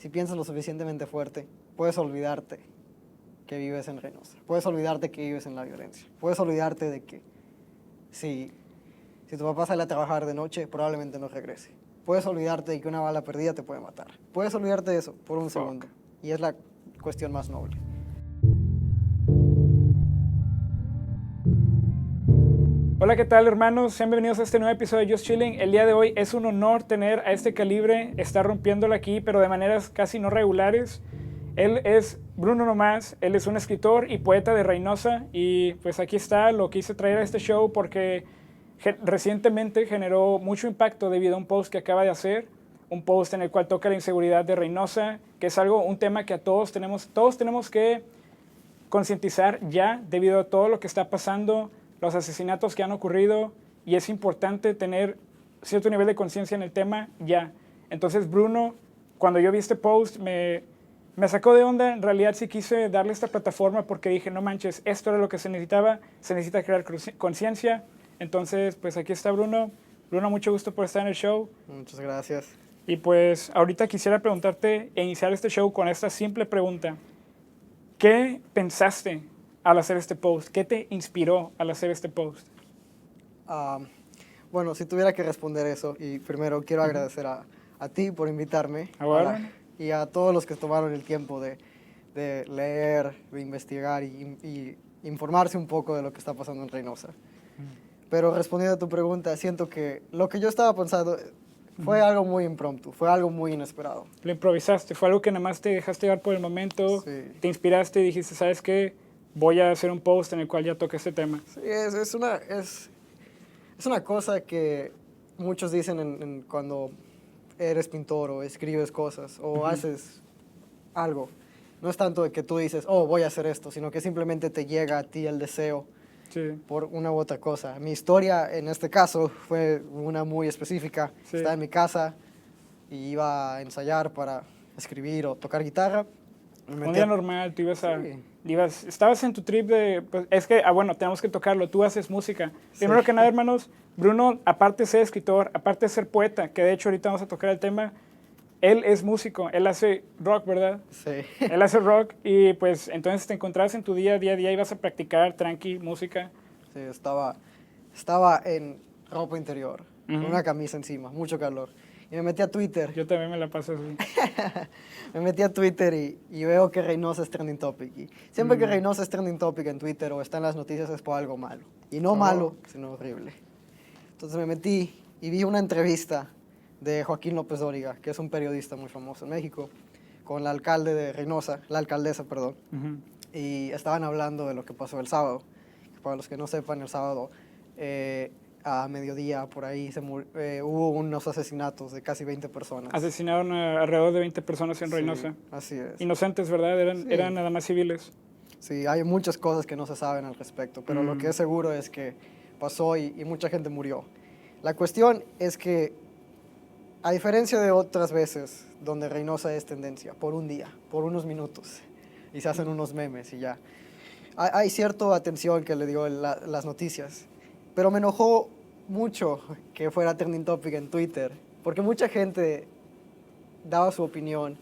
si piensas lo suficientemente fuerte, puedes olvidarte que vives en Reynosa. Puedes olvidarte que vives en la violencia. Puedes olvidarte de que si tu papá sale a trabajar de noche, probablemente no regrese. Puedes olvidarte de que una bala perdida te puede matar. Puedes olvidarte de eso por un segundo. Y es la cuestión más noble. Hola, ¿qué tal, hermanos? Sean bienvenidos a este nuevo episodio de Just Chilling. El día de hoy es un honor tener a este calibre, está rompiéndola aquí, pero de maneras casi no regulares. Él es Bruno Nomás, él es un escritor y poeta de Reynosa, y pues aquí está, lo quise traer a este show porque recientemente generó mucho impacto debido a un post que acaba de hacer, un post en el cual toca la inseguridad de Reynosa, que es un tema que a todos tenemos que concientizar ya debido a todo lo que está pasando, los asesinatos que han ocurrido, y es importante tener cierto nivel de conciencia en el tema ya. Entonces Bruno, cuando yo vi este post, me sacó de onda. En realidad sí quise darle esta plataforma porque dije, no manches, esto era lo que se necesita crear conciencia. Entonces, pues aquí está Bruno. Bruno, mucho gusto por estar en el show. Muchas gracias. Y pues ahorita quisiera preguntarte e iniciar este show con esta simple pregunta. ¿Qué pensaste al hacer este post? ¿Qué te inspiró al hacer este post? Bueno, si tuviera que responder eso, y primero quiero agradecer a ti por invitarme y a todos los que tomaron el tiempo de leer, de investigar y informarse un poco de lo que está pasando en Reynosa. Pero respondiendo a tu pregunta, siento que lo que yo estaba pensando fue algo muy impromptu, fue algo muy inesperado. Lo improvisaste, fue algo que nada más te dejaste llevar por el momento, sí. Te inspiraste y dijiste, ¿sabes qué? Voy a hacer un post en el cual ya toque este tema. Sí, es una cosa que muchos dicen cuando eres pintor o escribes cosas o haces algo. No es tanto de que tú dices, oh, voy a hacer esto, sino que simplemente te llega a ti el deseo por una u otra cosa. Mi historia, en este caso, fue una muy específica. Sí. Estaba en mi casa y iba a ensayar para escribir o tocar guitarra. Un día normal, tú estabas en tu trip de, pues, es que, bueno, tenemos que tocarlo, tú haces música. Sí. Primero que nada, hermanos, Bruno, aparte de ser escritor, aparte de ser poeta, que de hecho ahorita vamos a tocar el tema, él es músico, él hace rock, ¿verdad? Sí. Él hace rock y pues entonces te encontrabas en tu día a día, ibas a practicar tranqui, música. Sí, estaba en ropa interior, con una camisa encima, mucho calor. Y me metí a Twitter. Yo también me la paso así. Me metí a Twitter y veo que Reynosa es trending topic. Y siempre que Reynosa es trending topic en Twitter o está en las noticias es por algo malo. Y no malo, sino horrible. Entonces me metí y vi una entrevista de Joaquín López Dóriga, que es un periodista muy famoso en México, con la alcaldesa, perdón. Y estaban hablando de lo que pasó el sábado. Para los que no sepan, el sábado a mediodía por ahí hubo unos asesinatos de casi 20 personas. Asesinaron a alrededor de 20 personas en Reynosa. Sí, así es. Inocentes, ¿verdad? Eran nada más civiles. Sí, hay muchas cosas que no se saben al respecto, pero lo que es seguro es que pasó y mucha gente murió. La cuestión es que, a diferencia de otras veces donde Reynosa es tendencia, por un día, por unos minutos, y se hacen unos memes y ya, hay cierta atención que le dio las noticias, pero me enojó mucho que fuera trending topic en Twitter, porque mucha gente daba su opinión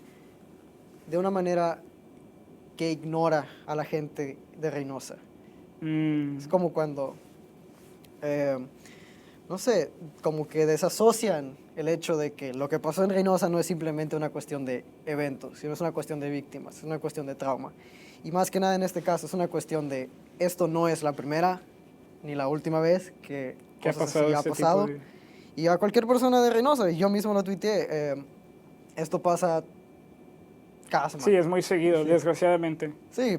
de una manera que ignora a la gente de Reynosa. Es como cuando, no sé, como que desasocian el hecho de que lo que pasó en Reynosa no es simplemente una cuestión de eventos, sino es una cuestión de víctimas, es una cuestión de trauma. Y más que nada en este caso es una cuestión de, esto no es la primera ni la última vez que ha pasado. Y a cualquier persona de Reynosa, y yo mismo lo tuiteé, esto pasa cada semana. Sí, es muy seguido, desgraciadamente. Sí,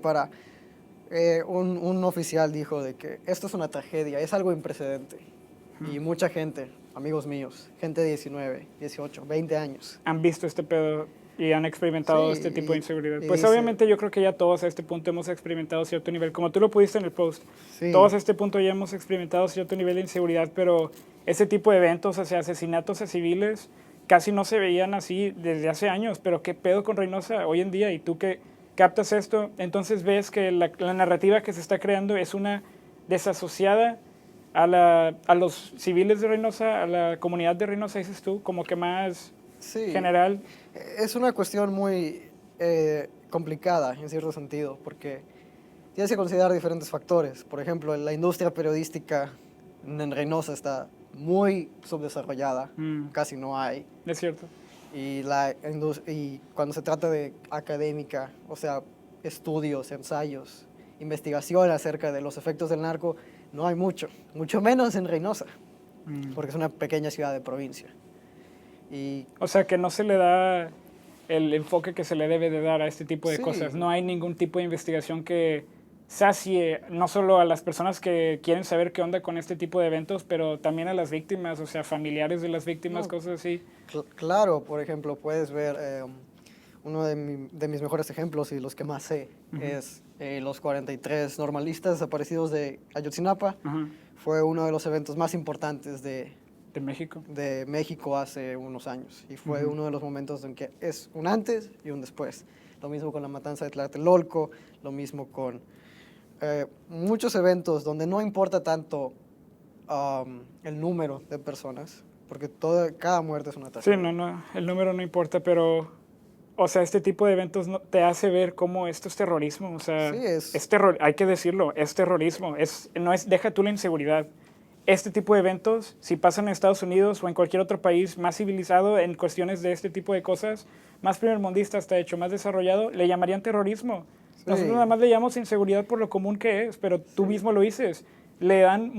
un oficial dijo de que esto es una tragedia, es algo imprecedente. Y mucha gente, amigos míos, gente de 19, 18, 20 años. Han visto este pedo y han experimentado este tipo de inseguridad. Pues obviamente yo creo que ya todos a este punto hemos experimentado cierto nivel, como tú lo pudiste en el post, todos a este punto ya hemos experimentado cierto nivel de inseguridad, pero ese tipo de eventos, o sea, asesinatos a civiles, casi no se veían así desde hace años, pero qué pedo con Reynosa hoy en día, y tú que captas esto, entonces ves que la narrativa que se está creando es una desasociada a los civiles de Reynosa, a la comunidad de Reynosa, dices tú, como que más general. Es una cuestión muy complicada en cierto sentido, porque tienes que considerar diferentes factores. Por ejemplo, la industria periodística en Reynosa está muy subdesarrollada, casi no hay. Es cierto. Y cuando se trata de académica, o sea, estudios, ensayos, investigación acerca de los efectos del narco, no hay mucho menos en Reynosa, porque es una pequeña ciudad de provincia. Y O sea, que no se le da el enfoque que se le debe de dar a este tipo de Sí. cosas. No hay ningún tipo de investigación que sacie no solo a las personas que quieren saber qué onda con este tipo de eventos, pero también a las víctimas, o sea, familiares de las víctimas, No. cosas así. Claro, por ejemplo, puedes ver uno de mis mejores ejemplos y los que más sé es los 43 normalistas desaparecidos de Ayotzinapa. Ajá. Fue uno de los eventos más importantes De México. de México hace unos años y fue uno de los momentos en que es un antes y un después. Lo mismo con la matanza de Tlatelolco, lo mismo con muchos eventos donde no importa tanto el número de personas, porque cada muerte es una Sí, tragedia. no, el número no importa, pero, o sea, este tipo de eventos te hace ver cómo esto es terrorismo, o sea, Sí, es- hay que decirlo, es terrorismo, deja tú la inseguridad. Este tipo de eventos, si pasan en Estados Unidos o en cualquier otro país más civilizado en cuestiones de este tipo de cosas, más primermundista, hasta hecho más desarrollado, le llamarían terrorismo. Nosotros Sí. nada más le llamamos inseguridad por lo común que es, pero tú mismo lo dices. Le dan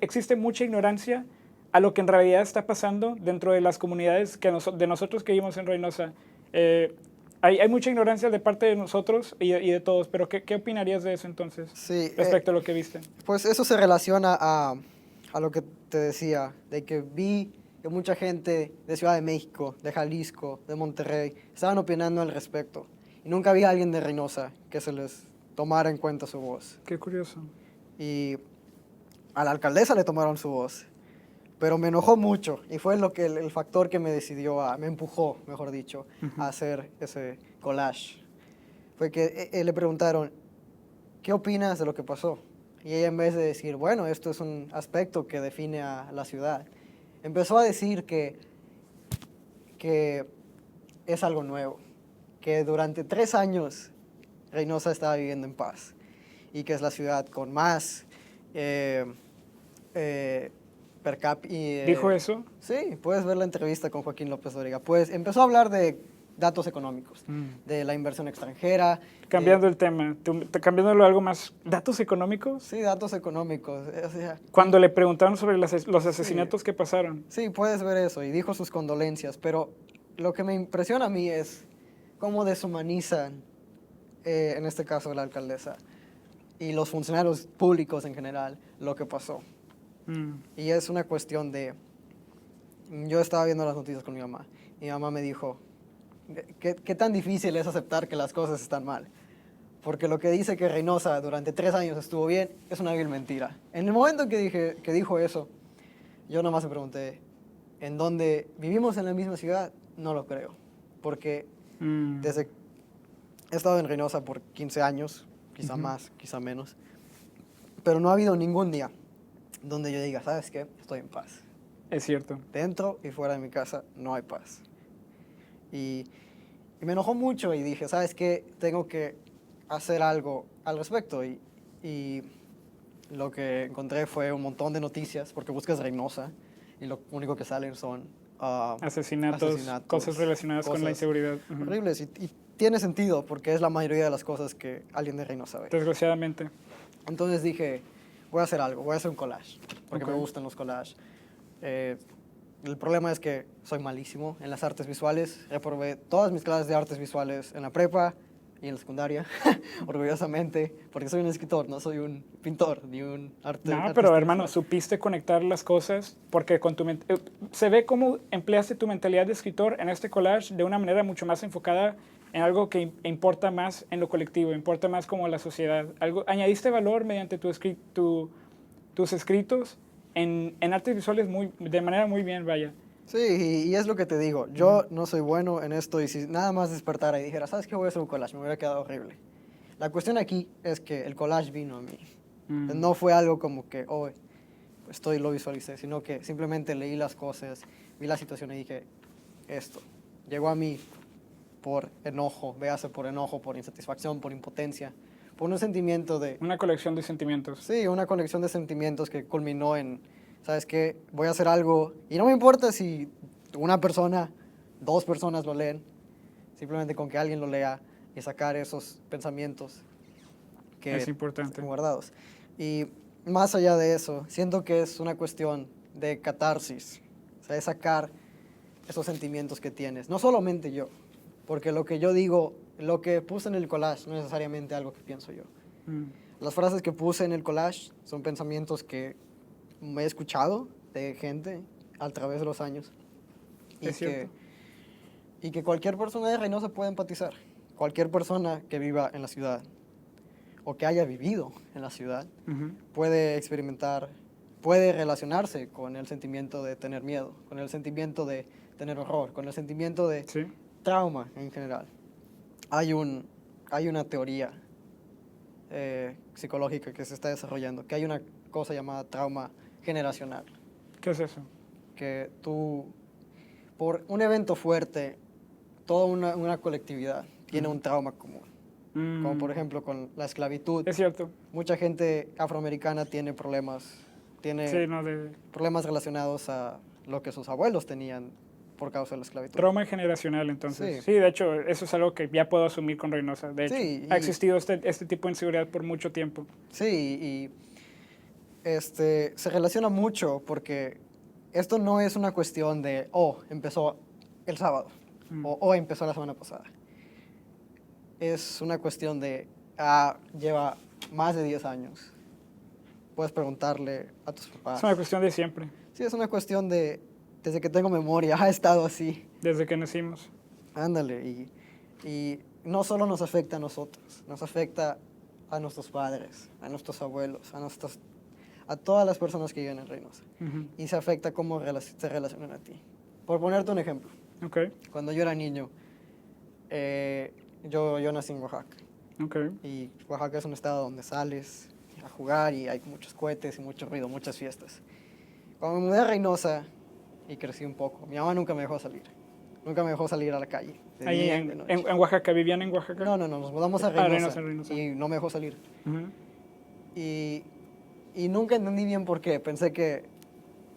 existe mucha ignorancia a lo que en realidad está pasando dentro de las comunidades de nosotros que vivimos en Reynosa. Hay mucha ignorancia de parte de nosotros y de todos, pero ¿qué opinarías de eso entonces Sí, respecto a lo que viste? pues eso se relaciona a lo que te decía, de que vi que mucha gente de Ciudad de México, de Jalisco, de Monterrey, estaban opinando al respecto. Y nunca había alguien de Reynosa que se les tomara en cuenta su voz. Qué curioso. Y a la alcaldesa le tomaron su voz. Pero me enojó mucho y fue lo que el factor que me empujó, mejor dicho, a hacer ese collage. Fue que le preguntaron, ¿qué opinas de lo que pasó? Y ella, en vez de decir, bueno, esto es un aspecto que define a la ciudad, empezó a decir que es algo nuevo, que durante 3 años Reynosa estaba viviendo en paz y que es la ciudad con más per cápita. ¿Dijo eso? Sí, puedes ver la entrevista con Joaquín López Dóriga. Pues empezó a hablar de datos económicos, de la inversión extranjera. Cambiando el tema, cambiándolo a algo más, ¿datos económicos? Sí, datos económicos. O sea, Cuando le preguntaron sobre los asesinatos que pasaron. sí, puedes ver eso y dijo sus condolencias, pero lo que me impresiona a mí es cómo deshumanizan, en este caso, la alcaldesa y los funcionarios públicos en general, lo que pasó. Y es una cuestión de... Yo estaba viendo las noticias con mi mamá. Mi mamá me dijo, ¿qué tan difícil es aceptar que las cosas están mal? Porque lo que dice que Reynosa durante 3 años estuvo bien es una vil mentira. En el momento que dijo eso, yo nomás me pregunté, ¿en dónde vivimos en la misma ciudad? No lo creo. Porque desde he estado en Reynosa por 15 años, quizá más, quizá menos, pero no ha habido ningún día donde yo diga, ¿sabes qué? Estoy en paz. Es cierto. Dentro y fuera de mi casa no hay paz. Y me enojó mucho y dije, ¿sabes qué? Tengo que hacer algo al respecto. Y lo que encontré fue un montón de noticias, porque buscas Reynosa y lo único que salen son Asesinatos, cosas relacionadas con la cosas inseguridad. horribles. Y tiene sentido, porque es la mayoría de las cosas que alguien de Reynosa ve. Desgraciadamente. Entonces dije, voy a hacer algo, voy a hacer un collage, porque Ok. me gustan los collages. El problema es que soy malísimo en las artes visuales. Reprobé todas mis clases de artes visuales en la prepa y en la secundaria, orgullosamente, porque soy un escritor, no soy un pintor ni un No, artista pero hermano, visual. supiste conectar las cosas porque se ve cómo empleaste tu mentalidad de escritor en este collage de una manera mucho más enfocada en algo que importa más en lo colectivo, importa más como la sociedad. Añadiste valor mediante tus escritos en artes visuales de manera muy bien, vaya. Sí, y es lo que te digo. Yo no soy bueno en esto y si nada más despertara y dijera, ¿sabes qué? Voy a hacer un collage, me hubiera quedado horrible. La cuestión aquí es que el collage vino a mí. No fue algo como que, oh, lo visualicé, sino que simplemente leí las cosas, vi la situación y dije, esto. llegó a mí por enojo, véase por enojo, por insatisfacción, por impotencia, por un sentimiento de... Una colección de sentimientos. Sí, una colección de sentimientos que culminó en, ¿sabes qué? Voy a hacer algo y no me importa si una persona, 2 personas lo leen, simplemente con que alguien lo lea y sacar esos pensamientos que Es importante. estén guardados. Y más allá de eso, siento que es una cuestión de catarsis, o sea, de sacar esos sentimientos que tienes, no solamente yo, porque lo que yo digo, lo que puse en el collage no es necesariamente algo que pienso yo. Las frases que puse en el collage son pensamientos que me he escuchado de gente a través de los años Es cierto. y que cualquier persona de Reynosa puede empatizar. Cualquier persona que viva en la ciudad o que haya vivido en la ciudad Ujú. puede experimentar, puede relacionarse con el sentimiento de tener miedo, con el sentimiento de tener horror, con el sentimiento de Sí. trauma en general. Hay una teoría psicológica que se está desarrollando, que hay una cosa llamada trauma generacional, ¿Qué es eso? que tú, por un evento fuerte, toda una colectividad tiene un trauma común, como por ejemplo con la esclavitud. Es cierto. Mucha gente afroamericana tiene problemas Sí, no, de relacionados a lo que sus abuelos tenían por causa de la esclavitud. trauma generacional, entonces. Sí. Sí, de hecho, eso es algo que ya puedo asumir con Reynosa. De hecho, Sí, ha y- existido este tipo de inseguridad por mucho tiempo. Sí, y se relaciona mucho porque esto no es una cuestión de, empezó el sábado o empezó la semana pasada. Es una cuestión de, lleva más de 10 años. Puedes preguntarle a tus papás. Es una cuestión de siempre, Sí, es una cuestión de, desde que tengo memoria, ha estado así. desde que nacimos. Ándale, y no solo nos afecta a nosotros, nos afecta a nuestros padres, a nuestros abuelos, a todas las personas que viven en Reynosa. Ujú. Y se afecta cómo se relacionan a ti. Por ponerte un ejemplo, Ok, cuando yo era niño, yo nací en Oaxaca. ok. Y Oaxaca es un estado donde sales a jugar y hay muchos cohetes y mucho ruido, muchas fiestas. Cuando me mudé a Reynosa y crecí un poco, mi mamá nunca me dejó salir. Nunca me dejó salir a la calle. De Ahí día y en, de noche. en Oaxaca, ¿vivían en Oaxaca? No, nos mudamos a Ah, Reynosa, Reynosa. y no me dejó salir. Ujú. Y nunca entendí bien por qué. Pensé que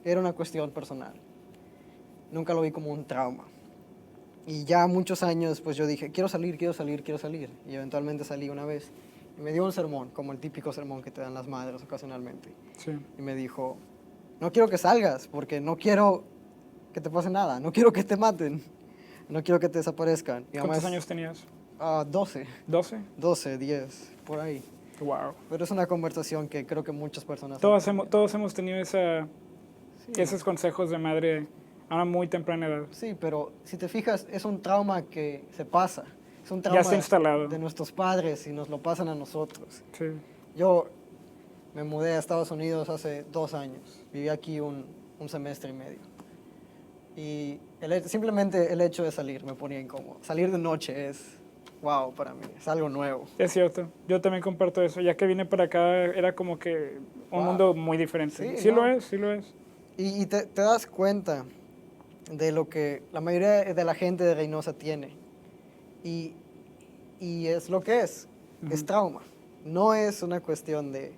era una cuestión personal. Nunca lo vi como un trauma. Y ya muchos años después yo dije, quiero salir, quiero salir, quiero salir. Y eventualmente salí una vez. Y me dio un sermón, como el típico sermón que te dan las madres ocasionalmente. Sí. Y me dijo, no quiero que salgas porque no quiero que te pase nada. No quiero que te maten. No quiero que te desaparezcan. Y ¿Cuántos además, años tenías? 12, ¿12? 12, 10, por ahí. Wow. Pero es una conversación que creo que muchas personas... Todos hemos tenido Sí. esos consejos de madre a una muy temprana edad. Sí, pero si te fijas, es un trauma que se pasa. Es un trauma está instalado. de nuestros padres y nos lo pasan a nosotros. Sí. Yo me mudé a Estados Unidos hace 2 años. Viví aquí un semestre y medio. Y simplemente el hecho de salir me ponía incómodo. Salir de noche es, wow, para mí, es algo nuevo. Es cierto, yo también comparto eso. Ya que vine para acá era como que un Wow. mundo muy diferente. Sí, Sí ¿no? lo es, sí lo es. Y te das cuenta de lo que la mayoría de la gente de Reynosa tiene. Y es lo que es Ujú. trauma. No es una cuestión de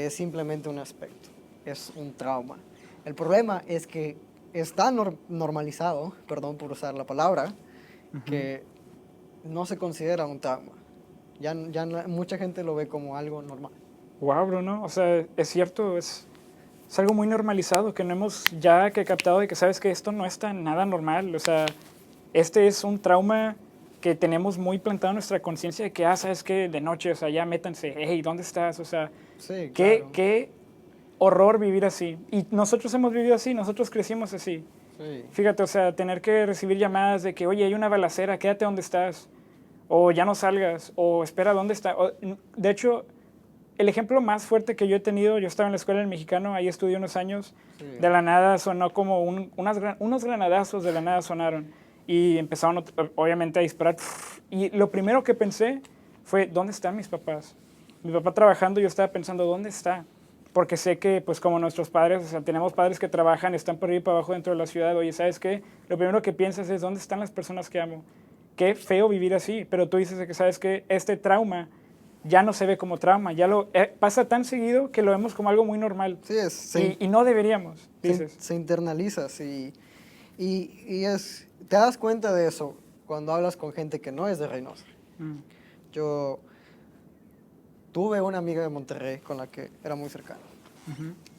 simplemente un aspecto, es un trauma. El problema es que está normalizado, perdón por usar la palabra, que no se considera un trauma. Mucha gente lo ve como algo normal. Wow, Bruno, o sea, es cierto, es algo muy normalizado que no hemos ya que captado de que sabes que esto no está nada normal. O sea, este es un trauma que tenemos muy plantado en nuestra conciencia de que, sabes que de noche, o sea, ya métanse, hey, ¿dónde estás? O sea, Sí, qué, claro. qué horror vivir así. Y nosotros hemos vivido así, nosotros crecimos así. Sí. Fíjate, o sea, tener que recibir llamadas de que, oye, hay una balacera, quédate donde estás, o ya no salgas, o espera, ¿dónde está? De hecho, el ejemplo más fuerte que yo he tenido, yo estaba en la escuela del Mexicano, ahí estudié unos años, Sí. de la nada sonó como unos granadazos de la nada sonaron, y empezaron obviamente a disparar, y lo primero que pensé fue, ¿dónde están mis papás? Mi papá trabajando, yo estaba pensando, ¿dónde está? porque sé que, pues como nuestros padres, o sea, tenemos padres que trabajan, están por arriba y para abajo dentro de la ciudad, oye, ¿sabes qué? Lo primero que piensas es, ¿dónde están las personas que amo? Qué feo vivir así, pero tú dices que, ¿sabes qué? Este trauma ya no se ve como trauma, ya lo pasa tan seguido que lo vemos como algo muy normal. Sí, y no deberíamos, dices. se internaliza, sí. Te das cuenta de eso cuando hablas con gente que no es de Reynosa. Yo tuve una amiga de Monterrey con la que era muy cercano.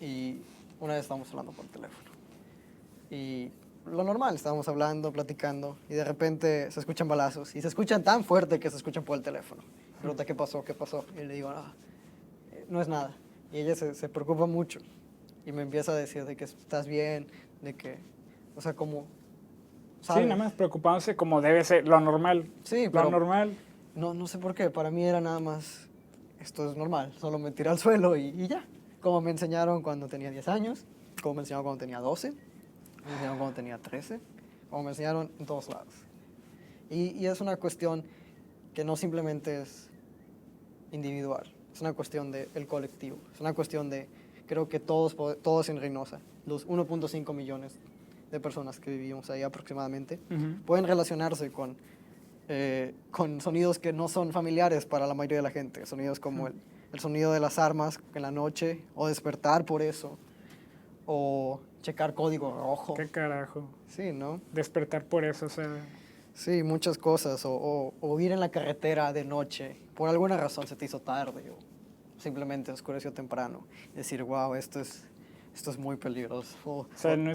Y una vez estábamos hablando por teléfono. Y lo normal, estábamos hablando, platicando, y de repente se escuchan balazos. Y se escuchan tan fuerte que se escuchan por el teléfono. Me pregunta, ¿qué pasó? ¿Qué pasó? Y le digo, no es nada. Y ella se preocupa mucho. Y me empieza a decir de que estás bien, de que, o sea, como, ¿sabes? Sí, nada más preocupándose como debe ser, lo normal. Sí, lo pero normal. no sé por qué, para mí era nada más, esto es normal, solo me tiré al suelo y ya. Como me enseñaron cuando tenía 10 años, como me enseñaron cuando tenía 12, me enseñaron cuando tenía 13, como me enseñaron en todos lados. Y es una cuestión que no simplemente es individual, es una cuestión del colectivo, es una cuestión de, creo que todos en Reynosa, los 1.5 millones de personas que vivimos ahí aproximadamente, pueden relacionarse con sonidos que no son familiares para la mayoría de la gente, sonidos como el sonido de las armas en la noche, o despertar por eso, o checar código rojo. ¿Qué carajo? Sí, ¿no? Despertar por eso, o sea... Sí, muchas cosas, o ir en la carretera de noche, por alguna razón se te hizo tarde, o simplemente oscureció temprano, decir, wow, esto es muy peligroso. O sea, no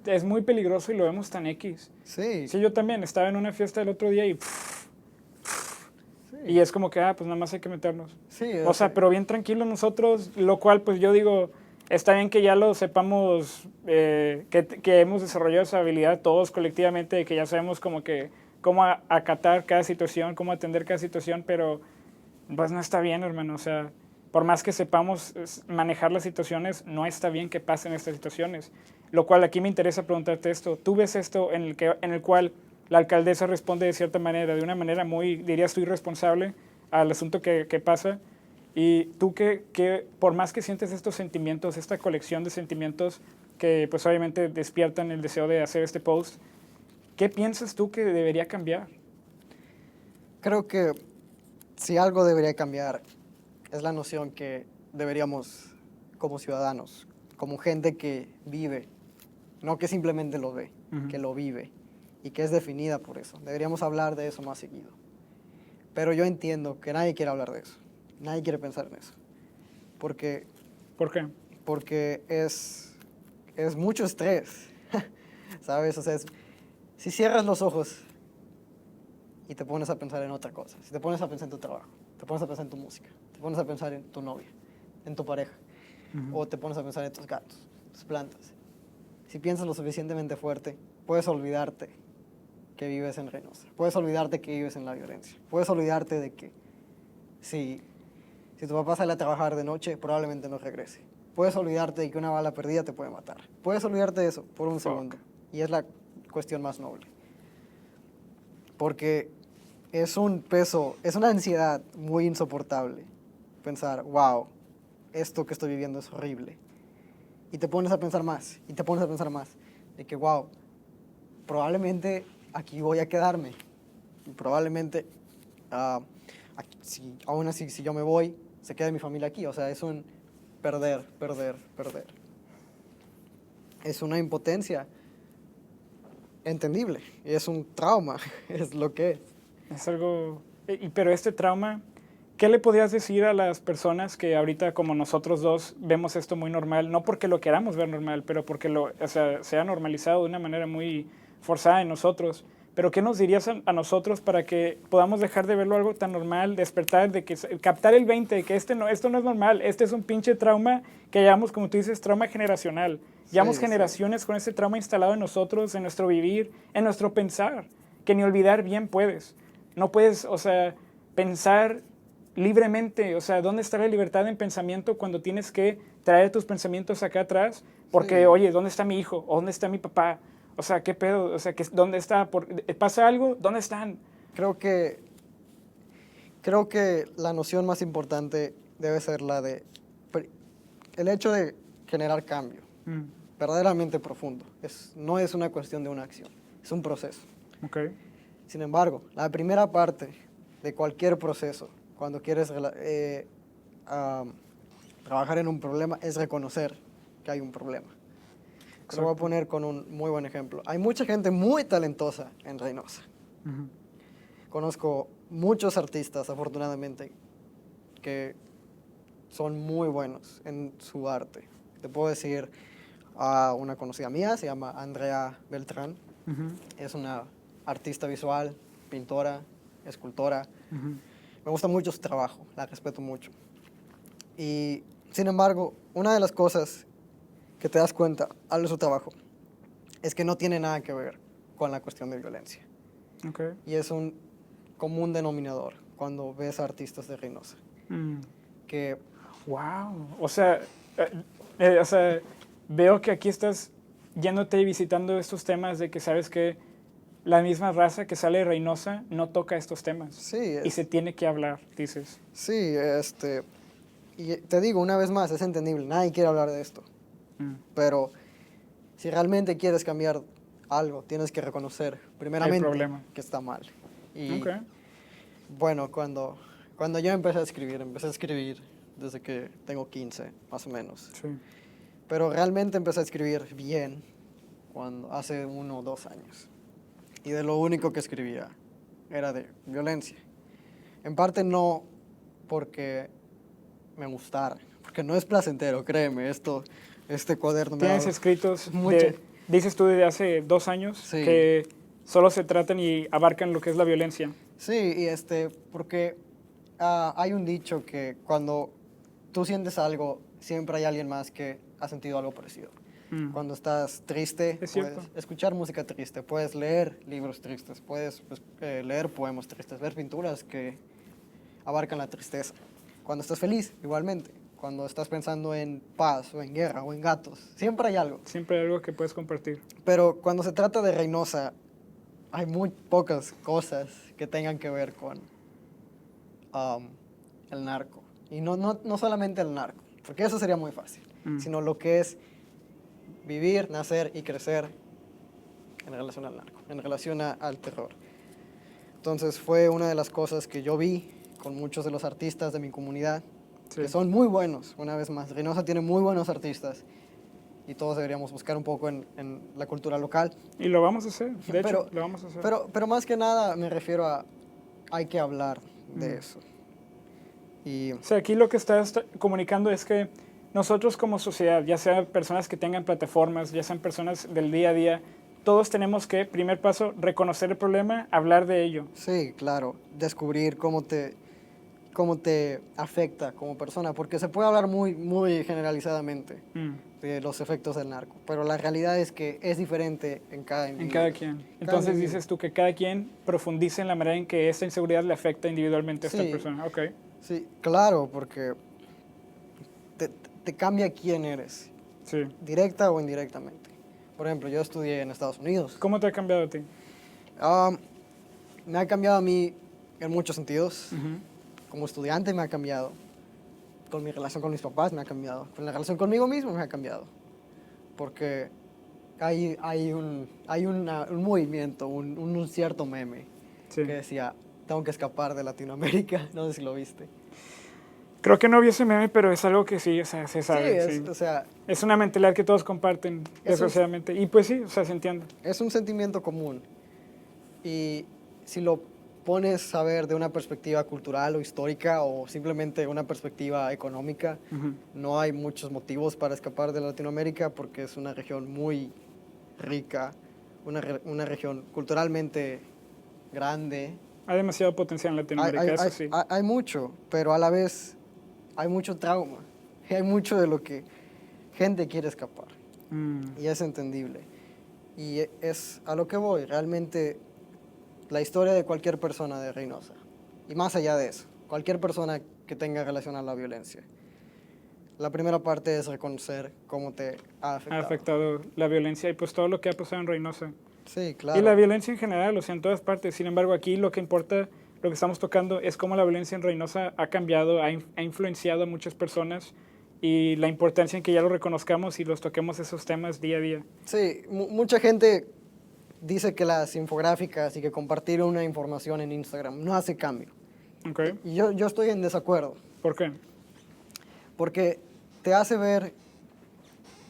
es muy peligroso y lo vemos tan X. Sí. Sí, yo también estaba en una fiesta el otro día y... Sí. Y es como que, pues nada más hay que meternos. Sí, o sea, pero bien tranquilos nosotros, lo cual pues yo digo, está bien que ya lo sepamos, que hemos desarrollado esa habilidad todos colectivamente, de que ya sabemos como que cómo acatar cada situación, cómo atender cada situación, pero pues no está bien, hermano. O sea, por más que sepamos manejar las situaciones, no está bien que pasen estas situaciones. Lo cual aquí me interesa preguntarte esto. ¿Tú ves esto en el cual la alcaldesa responde de cierta manera, de una manera muy, dirías tú, irresponsable al asunto que pasa? Y tú que por más que sientes estos sentimientos, esta colección de sentimientos que pues obviamente despiertan el deseo de hacer este post, ¿qué piensas tú que debería cambiar? Creo que si algo debería cambiar es la noción que deberíamos, como ciudadanos, como gente que vive, no que simplemente lo ve, que lo vive y que es definida por eso. Deberíamos hablar de eso más seguido. Pero yo entiendo que nadie quiere hablar de eso. Nadie quiere pensar en eso. ¿Por qué? Porque es mucho estrés, ¿sabes? O sea, si cierras los ojos y te pones a pensar en otra cosa, si te pones a pensar en tu trabajo, te pones a pensar en tu música, te pones a pensar en tu novia, en tu pareja, o te pones a pensar en tus gatos, tus plantas. Si piensas lo suficientemente fuerte, puedes olvidarte que vives en Reynosa, puedes olvidarte que vives en la violencia, puedes olvidarte de que si tu papá sale a trabajar de noche, probablemente no regrese. Puedes olvidarte de que una bala perdida te puede matar. Puedes olvidarte de eso por un segundo. Y es la cuestión más noble. Porque es un peso, es una ansiedad muy insoportable. Pensar, wow, esto que estoy viviendo es horrible. Y te pones a pensar más, y te pones a pensar más. De que, wow, probablemente aquí voy a quedarme. Y probablemente, aún así, si yo me voy, se queda mi familia aquí. O sea, es un perder. Es una impotencia entendible. Y es un trauma, es lo que es. Es algo... Pero este trauma, ¿qué le podrías decir a las personas que ahorita, como nosotros dos, vemos esto muy normal? No porque lo queramos ver normal, pero porque se ha normalizado de una manera muy forzada en nosotros. Pero ¿qué nos dirías a nosotros para que podamos dejar de verlo algo tan normal, despertar, de que captar el 20, de que esto no es normal, este es un pinche trauma que llevamos, como tú dices, trauma generacional. Llevamos generaciones con ese trauma instalado en nosotros, en nuestro vivir, en nuestro pensar, que ni olvidar bien puedes. No puedes, o sea, pensar libremente, o sea, ¿dónde está la libertad en pensamiento cuando tienes que traer tus pensamientos acá atrás? Porque, oye, ¿dónde está mi hijo? ¿O dónde está mi papá? O sea, ¿qué pedo? O sea, ¿dónde está? ¿Pasa algo? ¿Dónde están? Creo que la noción más importante debe ser la de el hecho de generar cambio, verdaderamente profundo, no es una cuestión de una acción, es un proceso. Okay. Sin embargo, la primera parte de cualquier proceso, cuando quieres trabajar en un problema, es reconocer que hay un problema. Te lo voy a poner con un muy buen ejemplo. Hay mucha gente muy talentosa en Reynosa. Conozco muchos artistas, afortunadamente, que son muy buenos en su arte. Te puedo decir a una conocida mía, se llama Andrea Beltrán. Es una artista visual, pintora, escultora. Me gusta mucho su trabajo, la respeto mucho. Y, sin embargo, una de las cosas que te das cuenta al ver su trabajo es que no tiene nada que ver con la cuestión de violencia. Okay. Y es un común denominador cuando ves a artistas de Reynosa. Que, wow. O sea, veo que aquí estás yéndote y visitando estos temas de que sabes que la misma raza que sale de Reynosa no toca estos temas. sí, Y se tiene que hablar, dices. sí, y te digo una vez más, es entendible, nadie quiere hablar de esto. Pero si realmente quieres cambiar algo, tienes que reconocer primeramente que está mal. Y bueno, cuando yo empecé a escribir desde que tengo 15, más o menos. Sí. Pero realmente empecé a escribir bien hace 1 o 2 años. Y de lo único que escribía era de violencia. En parte no porque me gustara, porque no es placentero, créeme, este cuaderno me ha ¿Tienes dado escritos, mucho. dices tú, de hace 2 años, Sí. que solo se tratan y abarcan lo que es la violencia? Sí, y porque hay un dicho que cuando tú sientes algo, siempre hay alguien más que ha sentido algo parecido. Cuando estás triste, Es puedes cierto. escuchar música triste, puedes leer libros tristes, puedes leer poemas tristes, ver pinturas que abarcan la tristeza. Cuando estás feliz, igualmente. Cuando estás pensando en paz o en guerra o en gatos, siempre hay algo. Siempre hay algo que puedes compartir. Pero cuando se trata de Reynosa, hay muy pocas cosas que tengan que ver con el narco. Y no solamente el narco, porque eso sería muy fácil, sino lo que es vivir, nacer y crecer en relación al narco, en relación al terror. Entonces fue una de las cosas que yo vi con muchos de los artistas de mi comunidad, que son muy buenos, una vez más. Reynosa tiene muy buenos artistas y todos deberíamos buscar un poco en la cultura local. Y lo vamos a hacer, de hecho, lo vamos a hacer. Pero más que nada me refiero a, hay que hablar de eso. O sea, aquí lo que estás comunicando es que nosotros como sociedad, ya sean personas que tengan plataformas, ya sean personas del día a día, todos tenemos que, primer paso, reconocer el problema, hablar de ello. Sí, claro, descubrir cómo te afecta como persona, porque se puede hablar muy generalizadamente de los efectos del narco, pero la realidad es que es diferente en cada individuo. En cada quien. Entonces dices tú que cada quien profundice en la manera en que esta inseguridad le afecta individualmente a esta persona. Ok. Sí, claro, porque te cambia quién eres, directa o indirectamente. Por ejemplo, yo estudié en Estados Unidos. ¿Cómo te ha cambiado a ti? Me ha cambiado a mí en muchos sentidos. Como estudiante me ha cambiado. Con mi relación con mis papás me ha cambiado. Con la relación conmigo mismo me ha cambiado. Porque hay un movimiento, un cierto meme que decía, tengo que escapar de Latinoamérica. No sé si lo viste. Creo que no vi ese meme, pero es algo que sí, o sea, se sabe. Sí, o sea, es una mentalidad que todos comparten, desgraciadamente. Y pues sí, o sea, se entiende. Es un sentimiento común. Y si lo pones a ver de una perspectiva cultural o histórica o simplemente una perspectiva económica, no hay muchos motivos para escapar de Latinoamérica porque es una región muy rica, una región culturalmente grande. Hay demasiado potencial en Latinoamérica, eso sí. Hay mucho, pero a la vez hay mucho trauma. Y hay mucho de lo que gente quiere escapar. Y es entendible. Y es a lo que voy, realmente la historia de cualquier persona de Reynosa. Y más allá de eso, cualquier persona que tenga relación a la violencia. La primera parte es reconocer cómo te ha afectado. Ha afectado la violencia y pues todo lo que ha pasado en Reynosa. Sí, claro. Y la violencia en general, o sea, en todas partes. Sin embargo, aquí lo que importa, lo que estamos tocando, es cómo la violencia en Reynosa ha cambiado, ha influenciado a muchas personas y la importancia en que ya lo reconozcamos y los toquemos esos temas día a día. Sí, mucha gente dice que las infográficas y que compartir una información en Instagram no hace cambio. Okay. Y yo estoy en desacuerdo, ¿Por qué? porque te hace ver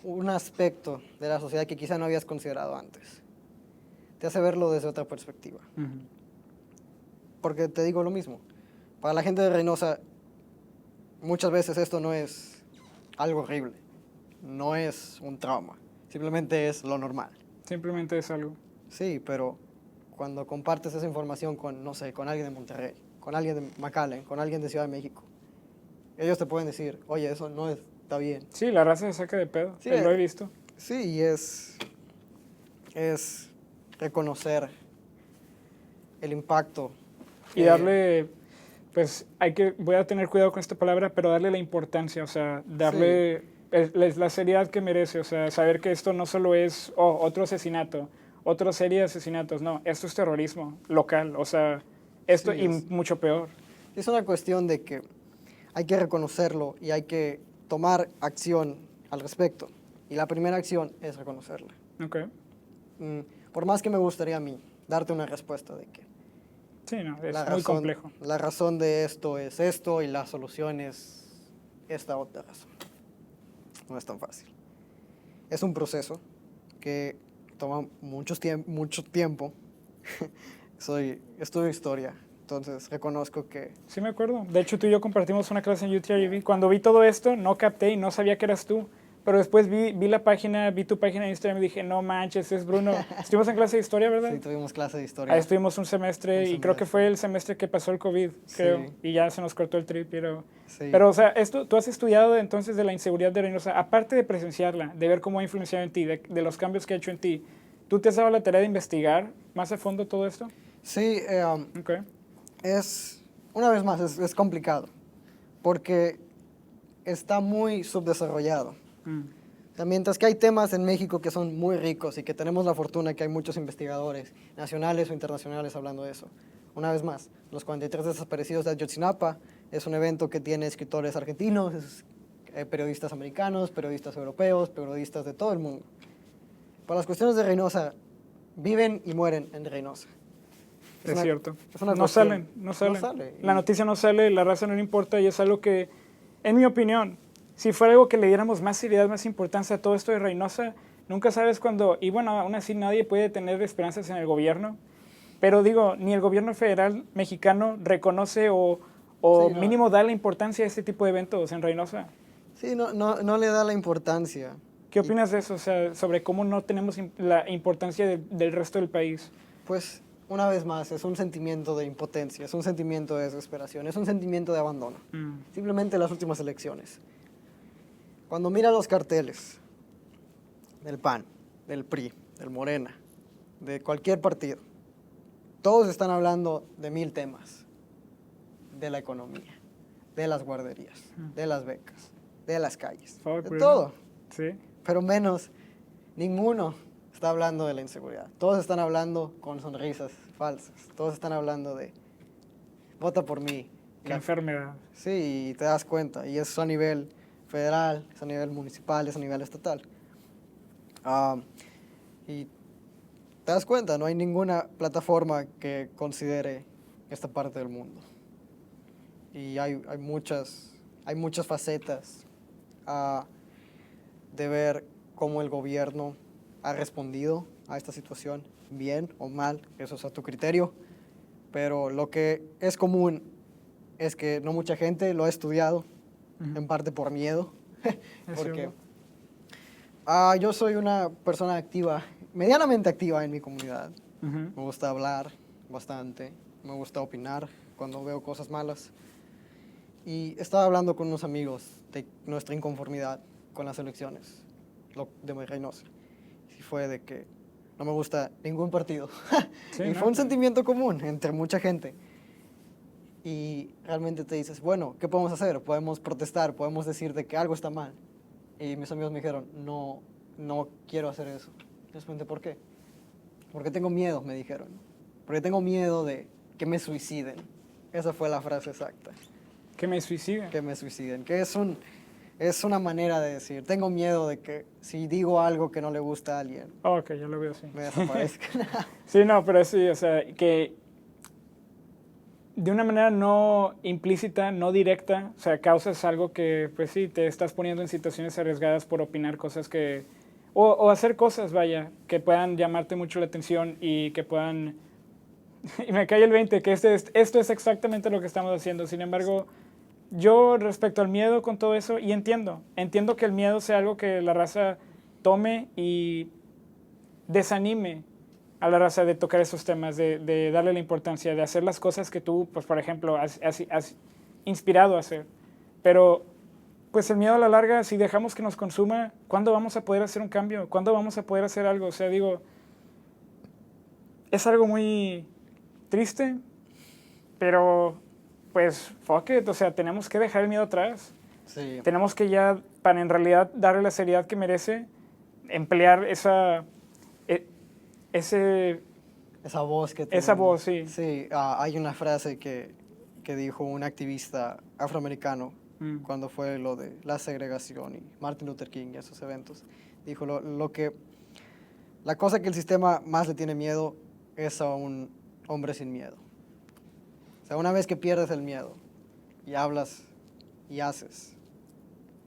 un aspecto de la sociedad que quizá no habías considerado antes. Te hace verlo desde otra perspectiva. Porque te digo lo mismo, para la gente de Reynosa, muchas veces esto no es algo horrible, no es un trauma, simplemente es lo normal. Simplemente es algo. Sí, pero cuando compartes esa información con, no sé, con alguien de Monterrey, con alguien de McAllen, con alguien de Ciudad de México, ellos te pueden decir, oye, eso no está bien. Sí, la raza se saca de pedo, Sí, lo he visto. Sí, y es reconocer el impacto. Y darle, pues voy a tener cuidado con esta palabra, pero darle la importancia, o sea, darle la seriedad que merece, o sea, saber que esto no solo es otro asesinato, otra serie de asesinatos, no, esto es terrorismo local, o sea, esto y mucho peor. Es una cuestión de que hay que reconocerlo y hay que tomar acción al respecto. Y la primera acción es reconocerla. Okay. Por más que me gustaría a mí darte una respuesta de que sí, no, es muy complejo. La razón de esto es esto y la solución es esta otra razón. No es tan fácil. Es un proceso que toma mucho tiempo. Estudio historia, entonces reconozco que... Sí me acuerdo. De hecho, tú y yo compartimos una clase en UTRGV. Cuando vi todo esto, no capté y no sabía que eras tú. Pero después vi la página, vi tu página de Instagram y dije, no manches, es Bruno. Estuvimos en clase de historia, ¿verdad? Sí, tuvimos clase de historia. Ahí estuvimos un semestre y creo que fue el semestre que pasó el COVID, creo. Sí. Y ya se nos cortó el trip, pero... Sí. Pero, o sea, tú has estudiado entonces de la inseguridad de Reynosa. Aparte de presenciarla, de ver cómo ha influenciado en ti, de los cambios que ha hecho en ti, ¿tú te has dado la tarea de investigar más a fondo todo esto? Sí, okay. Una vez más, es complicado, porque está muy subdesarrollado. O sea, mientras que hay temas en México que son muy ricos y que tenemos la fortuna que hay muchos investigadores nacionales o internacionales hablando de eso. Una vez más, los 43 desaparecidos de Ayotzinapa es un evento que tiene escritores argentinos, periodistas americanos, periodistas europeos, periodistas de todo el mundo. Para las cuestiones de Reynosa, viven y mueren en Reynosa. Es cierto. No salen. La noticia no sale, la raza no le importa y es algo que, en mi opinión, si fuera algo que le diéramos más seriedad, más importancia a todo esto de Reynosa, nunca sabes cuándo, y bueno, aún así nadie puede tener esperanzas en el gobierno, pero digo, ni el gobierno federal mexicano reconoce o sí, mínimo da la importancia a este tipo de eventos en Reynosa. Sí, no le da la importancia. ¿Qué opinas de eso, o sea, sobre cómo no tenemos la importancia del resto del país? Pues, una vez más, es un sentimiento de impotencia, es un sentimiento de desesperación, es un sentimiento de abandono. Simplemente las últimas elecciones. Cuando mira los carteles del PAN, del PRI, del Morena, de cualquier partido, todos están hablando de 1000 temas. De la economía, de las guarderías, de las becas, de las calles, de todo. Sí. Pero menos, ninguno está hablando de la inseguridad. Todos están hablando con sonrisas falsas. Todos están hablando de, vota por mí. Qué enfermedad. Sí, y te das cuenta. Y eso a nivel federal, es a nivel municipal, es a nivel estatal. Y te das cuenta, no hay ninguna plataforma que considere esta parte del mundo. Y hay muchas facetas de ver cómo el gobierno ha respondido a esta situación, bien o mal, eso es a tu criterio. Pero lo que es común es que no mucha gente lo ha estudiado, en parte por miedo, porque yo soy una persona activa, medianamente activa en mi comunidad. Me gusta hablar bastante, me gusta opinar cuando veo cosas malas. Y estaba hablando con unos amigos de nuestra inconformidad con las elecciones de Reynosa. Y fue de que no me gusta ningún partido. Sí, y fue un sentimiento común entre mucha gente. Y realmente te dices, bueno, ¿qué podemos hacer? Podemos protestar, podemos decir de que algo está mal. Y mis amigos me dijeron, no quiero hacer eso. Y les pregunté, ¿por qué? Porque tengo miedo, me dijeron. Porque tengo miedo de que me suiciden. Esa fue la frase exacta. ¿Que me suiciden? Que me suiciden. Que es Es una manera de decir, tengo miedo de que si digo algo que no le gusta a alguien, Ok, yo lo veo así. me desaparezca. Sí, no, pero sí, o sea, que de una manera no implícita, no directa, o sea, causas algo que, pues sí, te estás poniendo en situaciones arriesgadas por opinar cosas que, o hacer cosas, vaya, que puedan llamarte mucho la atención y que puedan, y me cae el 20, que esto es exactamente lo que estamos haciendo. Sin embargo, yo respecto al miedo con todo eso, y entiendo que el miedo sea algo que la raza tome y desanime a la raza de tocar esos temas, de darle la importancia, de hacer las cosas que tú, pues por ejemplo, has inspirado a hacer. Pero, pues el miedo a la larga, si dejamos que nos consuma, ¿cuándo vamos a poder hacer un cambio? ¿Cuándo vamos a poder hacer algo? O sea, digo, es algo muy triste, pero pues fuck it, o sea, tenemos que dejar el miedo atrás. Sí, Tenemos que ya, para en realidad darle la seriedad que merece, emplear esa voz que esa tenemos. voz, sí. Sí, hay una frase que dijo un activista afroamericano cuando fue lo de la segregación y Martin Luther King y esos eventos. Dijo la cosa que el sistema más le tiene miedo es a un hombre sin miedo. O sea, una vez que pierdes el miedo y hablas y haces,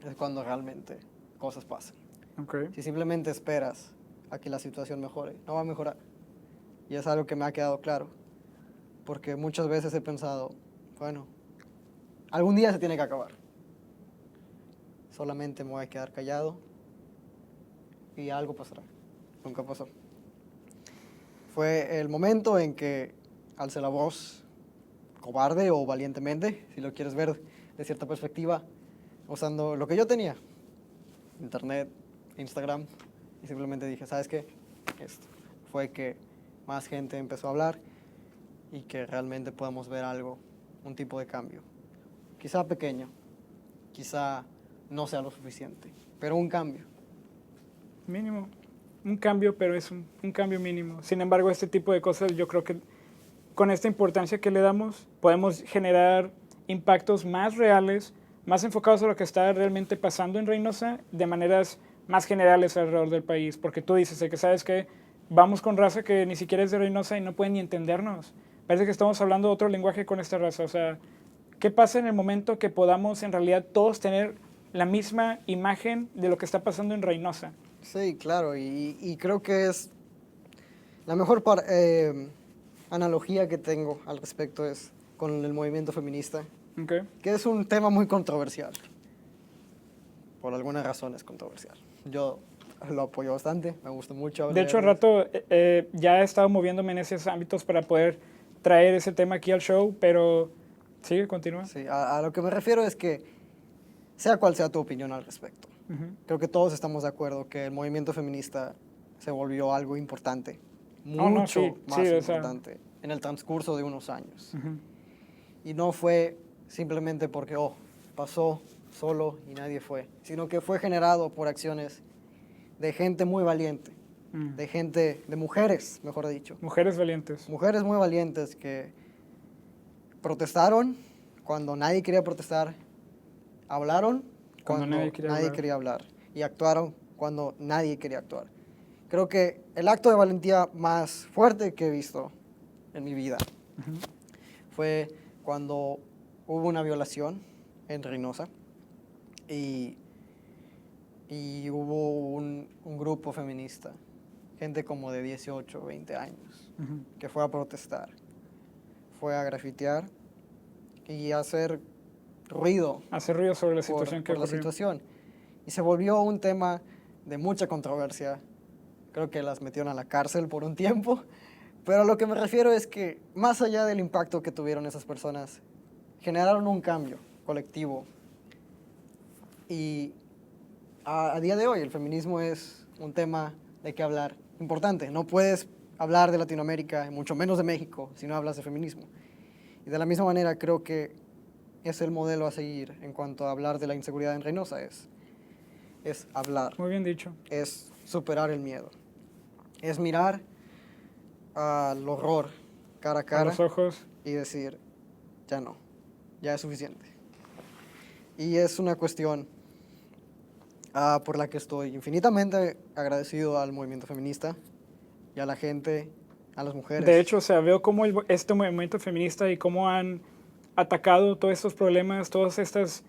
es cuando realmente cosas pasan. Okay. Si simplemente esperas a que la situación mejore, no va a mejorar. Y es algo que me ha quedado claro, porque muchas veces he pensado, bueno, algún día se tiene que acabar. Solamente me voy a quedar callado y algo pasará. Nunca pasó. Fue el momento en que alcé la voz, cobarde o valientemente, si lo quieres ver de cierta perspectiva, usando lo que yo tenía, internet, Instagram, y simplemente dije, ¿sabes qué? Esto fue que más gente empezó a hablar y que realmente podamos ver algo, un tipo de cambio. Quizá pequeño, quizá no sea lo suficiente, pero un cambio. Mínimo. Un cambio, pero es un cambio mínimo. Sin embargo, este tipo de cosas yo creo que con esta importancia que le damos podemos generar impactos más reales, más enfocados a lo que está realmente pasando en Reynosa, de maneras más generales alrededor del país. Porque tú dices que sabes que vamos con raza que ni siquiera es de Reynosa y no pueden ni entendernos. Parece que estamos hablando otro lenguaje con esta raza. O sea, ¿qué pasa en el momento que podamos en realidad todos tener la misma imagen de lo que está pasando en Reynosa? Sí, claro, y creo que es la mejor analogía que tengo al respecto es con el movimiento feminista, Okay. que es un tema muy controversial. Por alguna razón es controversial. Yo lo apoyo bastante, me gusta mucho. De hecho, al rato ya he estado moviéndome en esos ámbitos para poder traer ese tema aquí al show, pero sigue, continúa. Sí, a lo que me refiero es que, sea cual sea tu opinión al respecto, creo que todos estamos de acuerdo que el movimiento feminista se volvió algo importante, Oh, no, mucho sí, más sí, o sea, importante en el transcurso de unos años. Y no fue simplemente porque, pasó solo y nadie fue, sino que fue generado por acciones de gente muy valiente, de mujeres, mejor dicho. mujeres valientes. Mujeres muy valientes que protestaron cuando nadie quería protestar, hablaron cuando nadie quería hablar y actuaron cuando nadie quería actuar. Creo que el acto de valentía más fuerte que he visto en mi vida fue cuando hubo una violación en Reynosa y hubo un grupo feminista, gente como de 18 o 20 años, que fue a protestar, fue a grafitear y a hacer ruido. Hacer ruido sobre la situación que por la ocurrió. situación. Y se volvió un tema de mucha controversia. Creo que las metieron a la cárcel por un tiempo. Pero a lo que me refiero es que, más allá del impacto que tuvieron esas personas, generaron un cambio colectivo. Y a día de hoy el feminismo es un tema de que hablar importante. No puedes hablar de Latinoamérica, mucho menos de México, si no hablas de feminismo. Y de la misma manera creo que es el modelo a seguir en cuanto a hablar de la inseguridad en Reynosa. Es hablar. Muy bien dicho. Es superar el miedo. Es mirar al horror cara a cara. A los ojos. Y decir, ya no, ya es suficiente. Y es una cuestión por la que estoy infinitamente agradecido al movimiento feminista y a la gente, a las mujeres. De hecho, o sea, veo cómo este movimiento feminista y cómo han atacado todos estos problemas, todas estas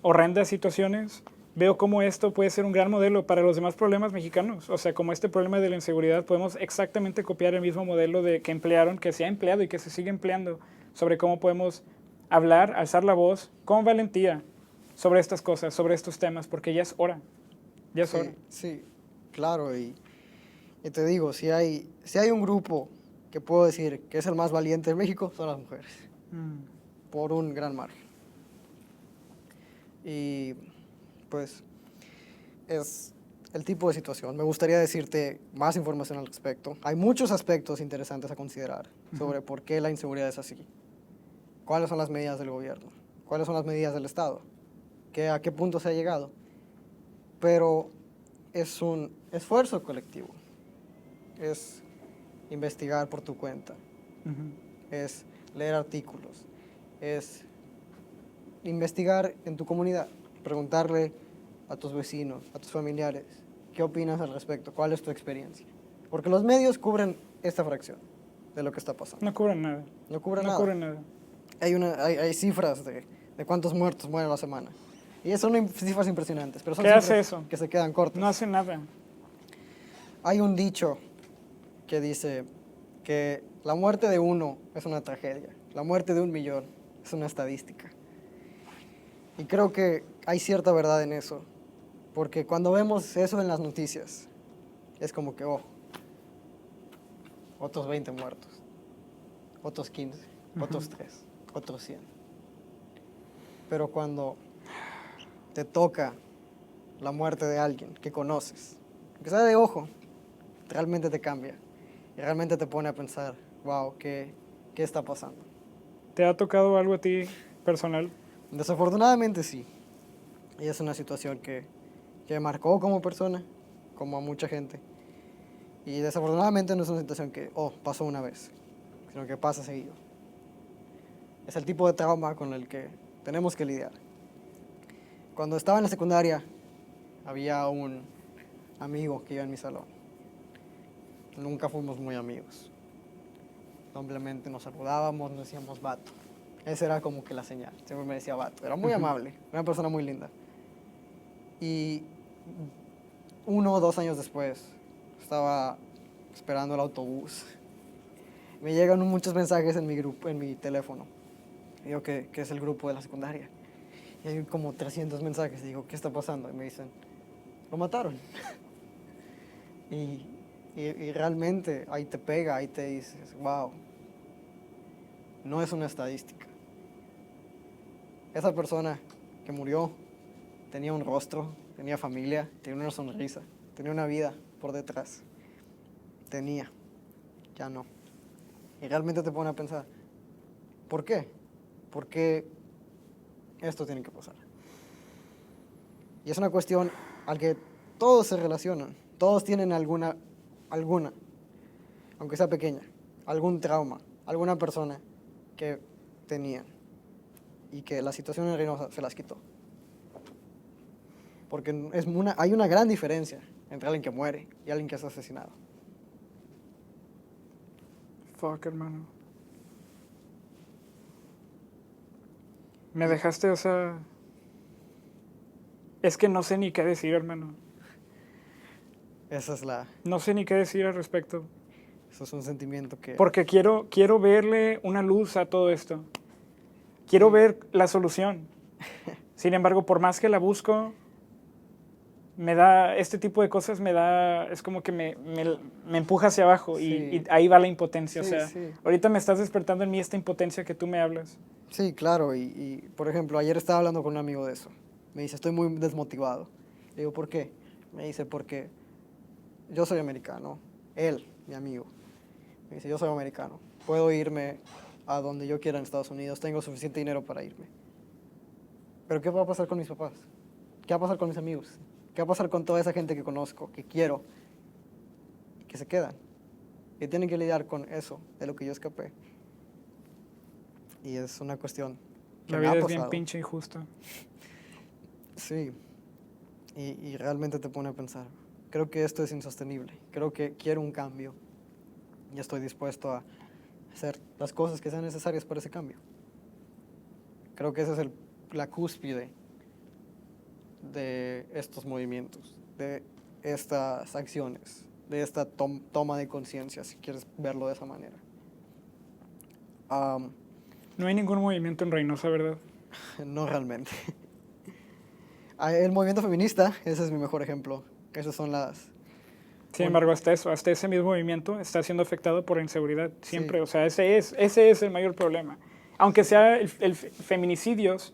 horrendas situaciones. Veo cómo esto puede ser un gran modelo para los demás problemas mexicanos. O sea, como este problema de la inseguridad, podemos exactamente copiar el mismo modelo que emplearon, que se ha empleado y que se sigue empleando, sobre cómo podemos hablar, alzar la voz con valentía sobre estas cosas, sobre estos temas, porque ya es hora. Ya es hora. Sí, claro. Y te digo, si hay un grupo que puedo decir que es el más valiente en México, son las mujeres. Por un gran margen. Y pues es el tipo de situación. Me gustaría decirte más información al respecto. Hay muchos aspectos interesantes a considerar sobre por qué la inseguridad es así. ¿Cuáles son las medidas del gobierno? ¿Cuáles son las medidas del Estado? ¿A qué punto se ha llegado? Pero es un esfuerzo colectivo. Es investigar por tu cuenta. Es leer artículos. Es investigar en tu comunidad. Preguntarle a tus vecinos, a tus familiares, ¿qué opinas al respecto? ¿Cuál es tu experiencia? Porque los medios cubren esta fracción de lo que está pasando. No cubren nada. No cubren No nada. cubren nada. Hay cifras de cuántos muertos mueren a la semana. Y son cifras impresionantes, pero son ¿Qué cifras hace eso? que se quedan cortas. No hace nada. Hay un dicho que dice que la muerte de uno es una tragedia, la muerte de 1.000.000 es una estadística. Y creo que hay cierta verdad en eso, porque cuando vemos eso en las noticias, es como que, otros 20 muertos, otros 15, otros 3, otros 100. Pero cuando te toca la muerte de alguien que conoces, que sea de ojo, realmente te cambia y realmente te pone a pensar, wow, ¿qué está pasando? ¿Te ha tocado algo a ti personal? Desafortunadamente sí. Y es una situación que me marcó como persona, como a mucha gente. Y desafortunadamente no es una situación que, pasó una vez, sino que pasa seguido. Es el tipo de trauma con el que tenemos que lidiar. Cuando estaba en la secundaria, había un amigo que iba en mi salón. Nunca fuimos muy amigos. Simplemente nos saludábamos, nos decíamos vato. Esa era como que la señal. Siempre me decía vato. Era muy amable, una persona muy linda. Y 1 o 2 años después, estaba esperando el autobús. Me llegan muchos mensajes en mi grupo, en mi teléfono. Digo que es el grupo de la secundaria. Y hay como 300 mensajes. Y digo, ¿qué está pasando? Y me dicen, lo mataron. y realmente ahí te pega, ahí te dices, wow, no es una estadística. Esa persona que murió tenía un rostro, tenía familia, tenía una sonrisa, tenía una vida por detrás. Ya no. Y realmente te pone a pensar, ¿por qué? ¿Por qué esto tiene que pasar? Y es una cuestión al que todos se relacionan, todos tienen alguna, aunque sea pequeña, algún trauma, alguna persona que tenían y que la situación en Reynosa se las quitó. Porque hay una gran diferencia entre alguien que muere y alguien que es asesinado. Fuck, hermano. Me dejaste, o sea... Es que no sé ni qué decir, hermano. No sé ni qué decir al respecto. Eso es un sentimiento que... Porque quiero verle una luz a todo esto. Quiero ver la solución. Sin embargo, por más que la busco, este tipo de cosas es como que me empuja hacia abajo y ahí va la impotencia. Sí, o sea, sí. Ahorita me estás despertando en mí esta impotencia que tú me hablas. Sí, claro. Y por ejemplo, ayer estaba hablando con un amigo de eso. Me dice, estoy muy desmotivado. Le digo, ¿por qué? Me dice, porque yo soy americano. Él, mi amigo, me dice, yo soy americano. Puedo irme a donde yo quiera en Estados Unidos. Tengo suficiente dinero para irme. Pero ¿qué va a pasar con mis papás? ¿Qué va a pasar con mis amigos? ¿Qué va a pasar con toda esa gente que conozco, que quiero, y que se quedan? Que tienen que lidiar con eso, de lo que yo escapé. Y es una cuestión que La me ha vida es pasado. bien pinche injusta. Sí. y realmente te pone a pensar. Creo que esto es insostenible. Creo que quiero un cambio y estoy dispuesto a hacer las cosas que sean necesarias para ese cambio. Creo que esa es la cúspide de estos movimientos, de estas acciones, de esta toma de conciencia, si quieres verlo de esa manera. No hay ningún movimiento en Reynosa, ¿verdad? No realmente. El movimiento feminista, ese es mi mejor ejemplo. Esas son las... Sin embargo, hasta ese mismo movimiento está siendo afectado por la inseguridad siempre. Sí. O sea, ese es el mayor problema. Aunque sea el feminicidios,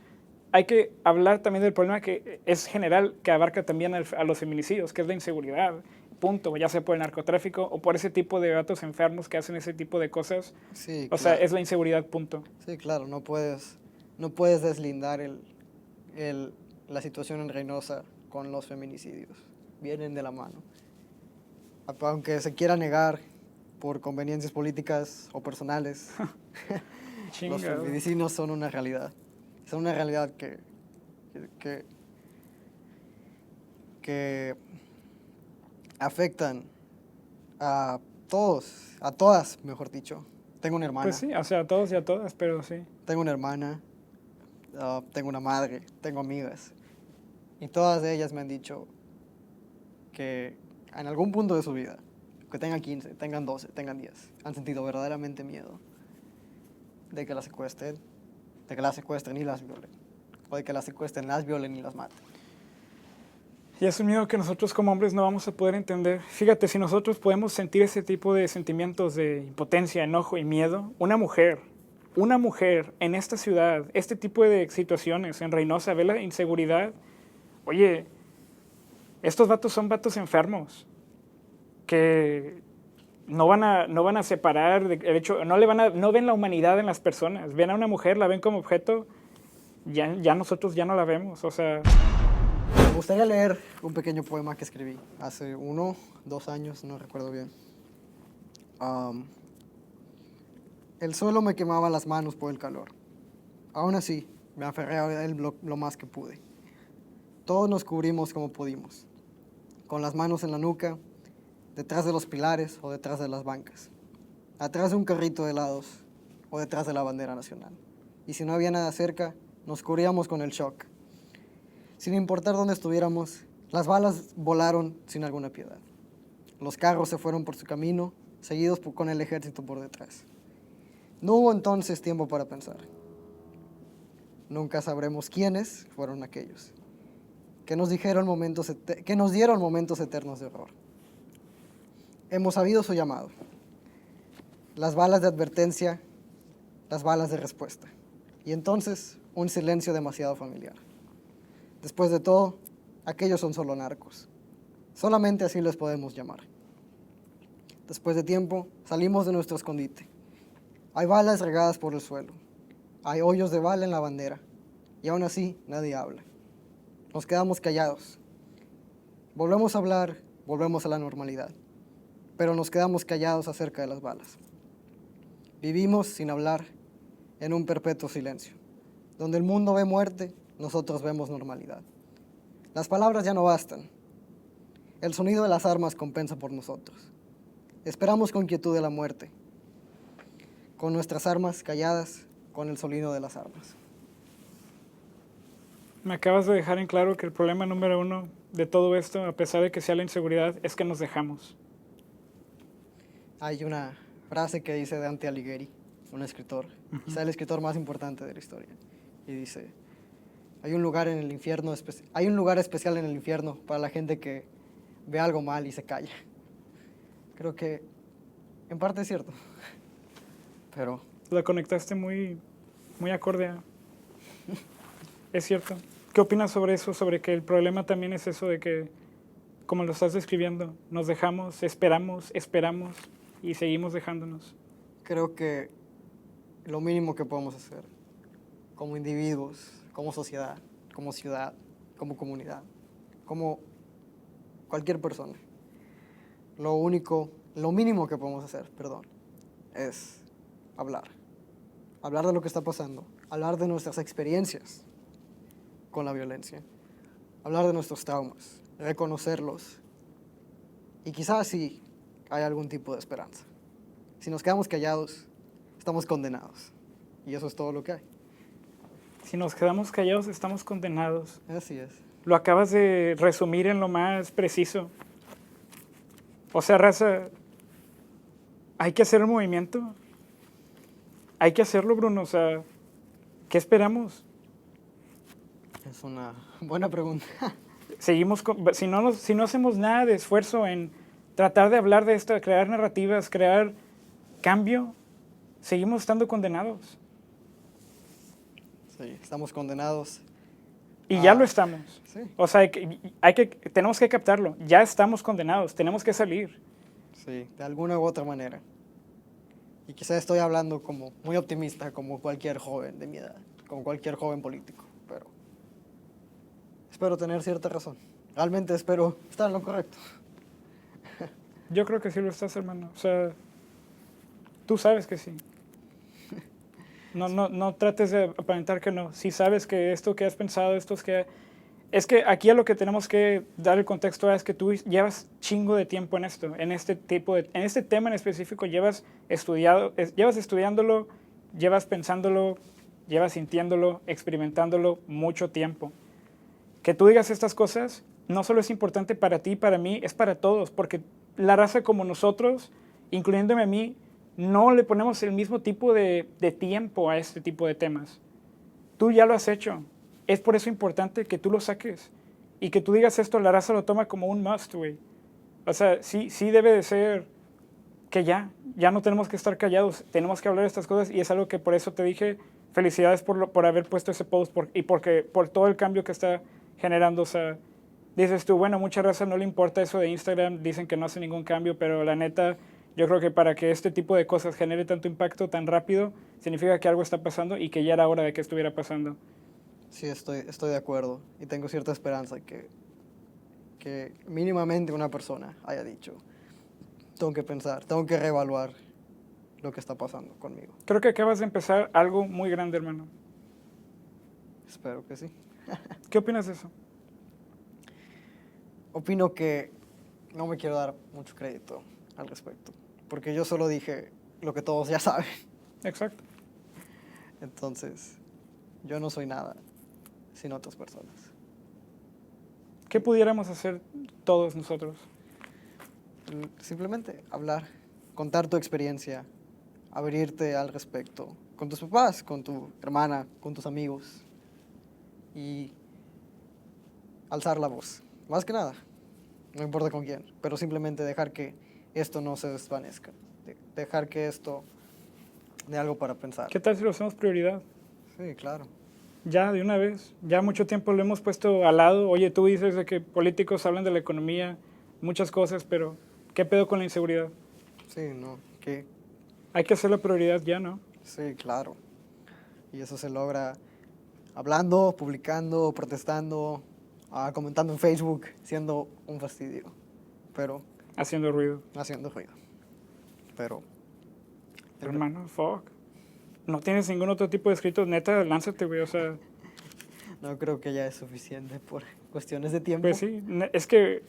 hay que hablar también del problema que es general, que abarca también a los feminicidios, que es la inseguridad. Punto. Ya sea por el narcotráfico o por ese tipo de gatos enfermos que hacen ese tipo de cosas. Sí, O sea, es la inseguridad, punto. Sí, claro, no puedes deslindar la situación en Reynosa con los feminicidios. Vienen de la mano. Aunque se quiera negar por conveniencias políticas o personales, los Chingado. feminicidios son una realidad. Son una realidad que afectan a todos, a todas, mejor dicho. Tengo una hermana. Pues sí, o sea, a todos y a todas, pero sí. Tengo una hermana, tengo una madre, tengo amigas. Y todas ellas me han dicho que en algún punto de su vida, que tengan 15, tengan 12, tengan 10, han sentido verdaderamente miedo de que las secuestren, de que las secuestren y las violen, o de que las secuestren, las violen y las maten. Y es un miedo que nosotros como hombres no vamos a poder entender. Fíjate, si nosotros podemos sentir ese tipo de sentimientos de impotencia, enojo y miedo, una mujer en esta ciudad, este tipo de situaciones, en Reynosa, ve la inseguridad. Oye, estos vatos son vatos enfermos que no van a separar, de hecho, no ven la humanidad en las personas. Ven a una mujer, la ven como objeto, ya nosotros ya no la vemos, o sea... Me gustaría leer un pequeño poema que escribí hace 1, 2 años, no recuerdo bien. El suelo me quemaba las manos por el calor. Aún así, me aferré a él lo más que pude. Todos nos cubrimos como pudimos, con las manos en la nuca, detrás de los pilares o detrás de las bancas, atrás de un carrito de helados o detrás de la bandera nacional. Y si no había nada cerca, nos cubríamos con el shock. Sin importar dónde estuviéramos, las balas volaron sin alguna piedad. Los carros se fueron por su camino, seguidos con el ejército por detrás. No hubo entonces tiempo para pensar. Nunca sabremos quiénes fueron aquellos que nos dieron momentos eternos de horror. Hemos sabido su llamado. Las balas de advertencia, las balas de respuesta. Y entonces, un silencio demasiado familiar. Después de todo, aquellos son solo narcos. Solamente así les podemos llamar. Después de tiempo, salimos de nuestro escondite. Hay balas regadas por el suelo. Hay hoyos de bala en la bandera. Y aún así, nadie habla. Nos quedamos callados. Volvemos a hablar, volvemos a la normalidad. Pero nos quedamos callados acerca de las balas. Vivimos sin hablar en un perpetuo silencio. Donde el mundo ve muerte, nosotros vemos normalidad. Las palabras ya no bastan. El sonido de las armas compensa por nosotros. Esperamos con quietud de la muerte, con nuestras armas calladas, con el sonido de las armas. Me acabas de dejar en claro que el problema número 1 de todo esto, a pesar de que sea la inseguridad, es que nos dejamos. Hay una frase que dice Dante Alighieri, un escritor, quizá el escritor más importante de la historia, y dice: hay un lugar especial en el infierno para la gente que ve algo mal y se calla. Creo que en parte es cierto, pero... La conectaste muy, muy acorde a... Es cierto. ¿Qué opinas sobre eso? Sobre que el problema también es eso de que, como lo estás describiendo, nos dejamos, esperamos y seguimos dejándonos. Creo que lo mínimo que podemos hacer como individuos, como sociedad, como ciudad, como comunidad, como cualquier persona, lo mínimo que podemos hacer, es hablar. Hablar de lo que está pasando, hablar de nuestras experiencias con la violencia, hablar de nuestros traumas, reconocerlos y quizás sí hay algún tipo de esperanza. Si nos quedamos callados, estamos condenados y eso es todo lo que hay. Si nos quedamos callados, estamos condenados. Así es. Lo acabas de resumir en lo más preciso. O sea, raza, hay que hacer el movimiento. Hay que hacerlo, Bruno. O sea, ¿qué esperamos? Es una buena pregunta. Seguimos si no hacemos nada de esfuerzo en tratar de hablar de esto, crear narrativas, crear cambio, seguimos estando condenados. Sí, estamos condenados. Y ya lo estamos. Sí. O sea, tenemos que captarlo. Ya estamos condenados, tenemos que salir. Sí, de alguna u otra manera. Y quizás estoy hablando como muy optimista, como cualquier joven de mi edad, como cualquier joven político, pero espero tener cierta razón. Realmente espero estar en lo correcto. Yo creo que sí lo estás, hermano. O sea, tú sabes que sí. No trates de aparentar que no. Si sabes que esto que has pensado, Es que aquí a lo que tenemos que dar el contexto es que tú llevas chingo de tiempo en esto, en este tema en específico, llevas estudiándolo, llevas pensándolo, llevas sintiéndolo, experimentándolo mucho tiempo. Que tú digas estas cosas no solo es importante para ti, para mí, es para todos, porque la raza como nosotros, incluyéndome a mí, no le ponemos el mismo tipo de tiempo a este tipo de temas. Tú ya lo has hecho. Es por eso importante que tú lo saques y que tú digas esto, la raza lo toma como un must, güey. O sea, sí debe de ser que ya no tenemos que estar callados, tenemos que hablar de estas cosas y es algo que por eso te dije, felicidades por haber puesto ese post por todo el cambio que está generando. O sea, dices tú, bueno, mucha raza no le importa eso de Instagram, dicen que no hace ningún cambio, pero la neta, yo creo que para que este tipo de cosas genere tanto impacto tan rápido, significa que algo está pasando y que ya era hora de que estuviera pasando. Sí, estoy de acuerdo y tengo cierta esperanza que mínimamente una persona haya dicho, tengo que pensar, tengo que reevaluar lo que está pasando conmigo. Creo que acabas de empezar algo muy grande, hermano. Espero que sí. ¿Qué opinas de eso? Opino que no me quiero dar mucho crédito al respecto, porque yo solo dije lo que todos ya saben. Exacto. Entonces, yo no soy nada sin otras personas. ¿Qué pudiéramos hacer todos nosotros? Simplemente hablar, contar tu experiencia, abrirte al respecto, con tus papás, con tu hermana, con tus amigos y alzar la voz. Más que nada, no importa con quién, pero simplemente dejar que esto no se desvanezca, dejar que esto dé algo para pensar. ¿Qué tal si lo hacemos prioridad? Sí, claro. Ya, de una vez. Ya mucho tiempo lo hemos puesto al lado. Oye, tú dices de que políticos hablan de la economía, muchas cosas, pero ¿qué pedo con la inseguridad? Sí, no, que Hay que hacer la prioridad ya, ¿no? sí, claro. Y eso se logra hablando, publicando, protestando, comentando en Facebook, siendo un fastidio, pero Haciendo ruido. haciendo ruido. Pero Hermano, fuck. No tienes ningún otro tipo de escritos, neta, lánzate, güey, o sea, no creo que ya es suficiente por cuestiones de tiempo. pues sí, es que,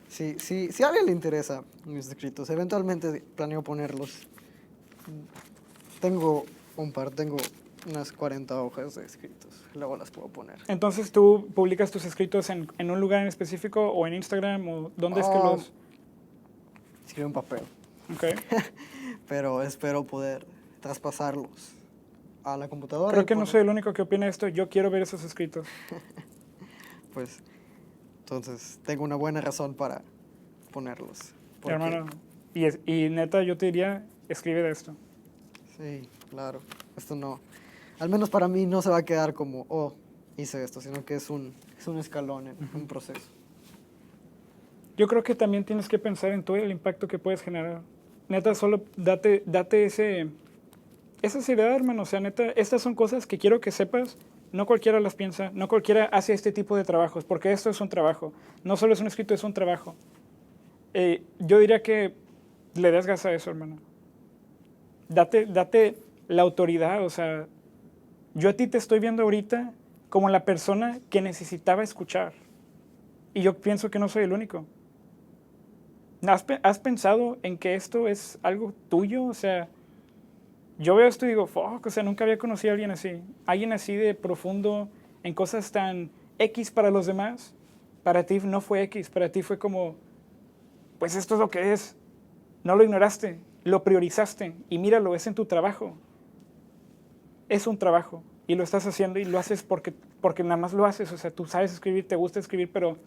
Si a alguien le interesa mis escritos, eventualmente planeo ponerlos. Tengo unas 40 hojas de escritos, luego las puedo poner. entonces tú publicas tus escritos en un lugar en específico o en Instagram o dónde es que los... Escribo en papel, Ok. pero espero poder traspasarlos a la computadora. Creo y que no poner- soy el único que opina esto, yo quiero ver esos escritos. Pues, entonces, tengo una buena razón para ponerlos. porque- Hermano, y neta, yo te diría, escribe de esto. Sí, claro. Esto no, al menos para mí no se va a quedar como, oh, hice esto, sino que es un escalón en un proceso. Yo creo que también tienes que pensar en todo el impacto que puedes generar. Neta, solo date esa seriedad, hermano. O sea, neta, estas son cosas que quiero que sepas. No cualquiera las piensa, no cualquiera hace este tipo de trabajos, porque esto es un trabajo. No solo es un escrito, es un trabajo. Yo diría que le des gas a eso, hermano. Date la autoridad, o sea, yo a ti te estoy viendo ahorita como la persona que necesitaba escuchar. Y yo pienso que no soy el único. ¿Has pensado en que esto es algo tuyo? O sea, yo veo esto y digo, fuck, o sea, nunca había conocido a alguien así. Alguien así de profundo en cosas tan X para los demás. Para ti no fue X, para ti fue como, pues esto es lo que es. No lo ignoraste, lo priorizaste y míralo, es en tu trabajo. Es un trabajo y lo estás haciendo y lo haces porque nada más lo haces. O sea, tú sabes escribir, te gusta escribir, pero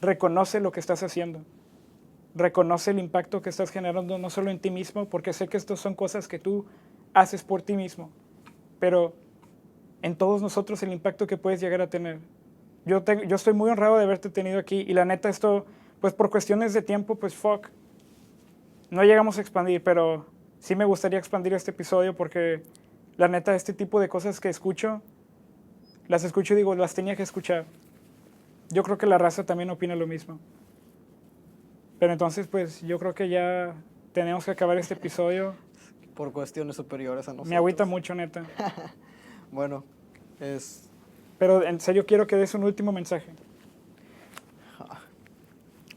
reconoce lo que estás haciendo. Reconoce el impacto que estás generando no solo en ti mismo, porque sé que estas son cosas que tú haces por ti mismo, pero en todos nosotros el impacto que puedes llegar a tener. Yo estoy muy honrado de haberte tenido aquí y la neta esto, pues por cuestiones de tiempo, pues fuck, no llegamos a expandir, pero sí me gustaría expandir este episodio porque la neta este tipo de cosas que escucho, las escucho y digo, las tenía que escuchar. Yo creo que la raza también opina lo mismo. Pero entonces, pues, yo creo que ya tenemos que acabar este episodio. Por cuestiones superiores a nosotros. Me agüita mucho, neta. Bueno, Pero en serio quiero que des un último mensaje.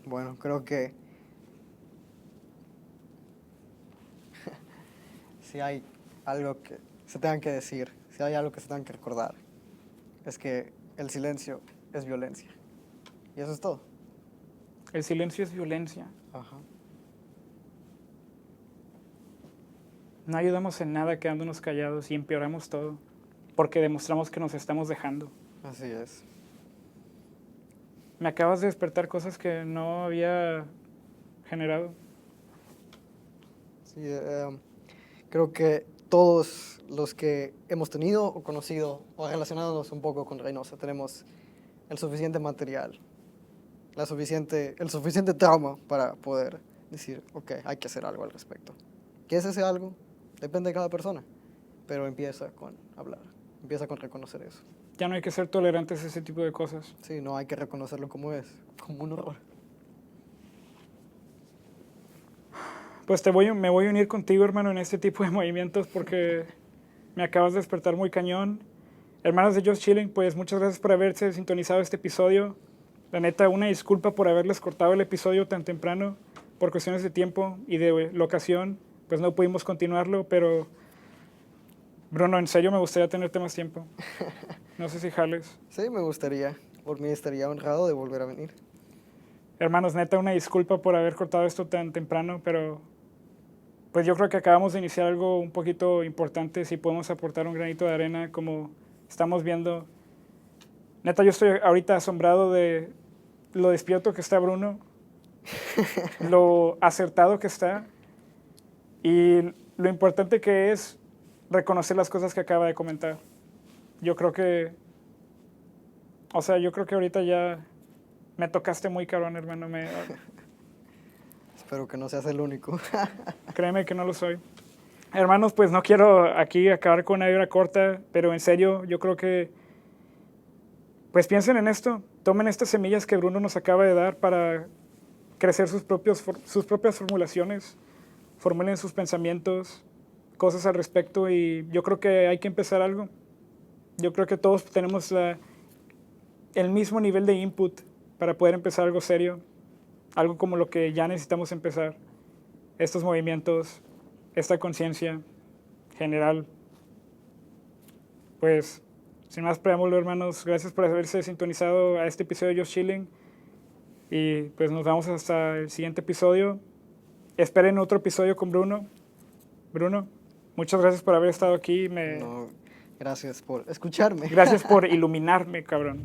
Bueno, creo que si hay algo que se tengan que decir, si hay algo que se tengan que recordar, es que el silencio es violencia. Y eso es todo. El silencio es violencia. Ajá. No ayudamos en nada quedándonos callados y empeoramos todo, porque demostramos que nos estamos dejando. Así es. Me acabas de despertar cosas que no había generado. Sí, creo que todos los que hemos tenido o conocido o relacionados un poco con Reynosa tenemos el suficiente material, el suficiente trauma para poder decir, ok, hay que hacer algo al respecto. ¿Qué es ese algo? Depende de cada persona, pero empieza con hablar, empieza con reconocer eso. Ya no hay que ser tolerantes a ese tipo de cosas. Sí, no hay que reconocerlo como es, como un horror. Pues me voy a unir contigo, hermano, en este tipo de movimientos porque me acabas de despertar muy cañón. Hermanos de Just Chilling, pues muchas gracias por haberse sintonizado este episodio. La neta, una disculpa por haberles cortado el episodio tan temprano. Por cuestiones de tiempo y de locación, pues no pudimos continuarlo, pero Bruno, en serio me gustaría tenerte más tiempo. No sé si jales. Sí, me gustaría. Por mí estaría honrado de volver a venir. Hermanos, neta, una disculpa por haber cortado esto tan temprano, pero pues yo creo que acabamos de iniciar algo un poquito importante. Si podemos aportar un granito de arena, como estamos viendo. Neta, yo estoy ahorita asombrado de lo despierto que está Bruno, lo acertado que está y lo importante que es reconocer las cosas que acaba de comentar. Yo creo que ahorita ya me tocaste muy cabrón, hermano. Espero que no seas el único. Créeme que no lo soy. Hermanos, pues no quiero aquí acabar con una vibra corta, pero en serio, yo creo que pues piensen en esto. Tomen estas semillas que Bruno nos acaba de dar para crecer sus propias formulaciones. Formulen sus pensamientos, cosas al respecto y yo creo que hay que empezar algo. Yo creo que todos tenemos el mismo nivel de input para poder empezar algo serio, algo como lo que ya necesitamos empezar. Estos movimientos, esta conciencia general. Pues, sin más preámbulo, hermanos, gracias por haberse sintonizado a este episodio de Just Chilling. Y pues nos vemos hasta el siguiente episodio. Esperen otro episodio con Bruno. Bruno, muchas gracias por haber estado aquí. No, gracias por escucharme. Gracias por iluminarme, cabrón.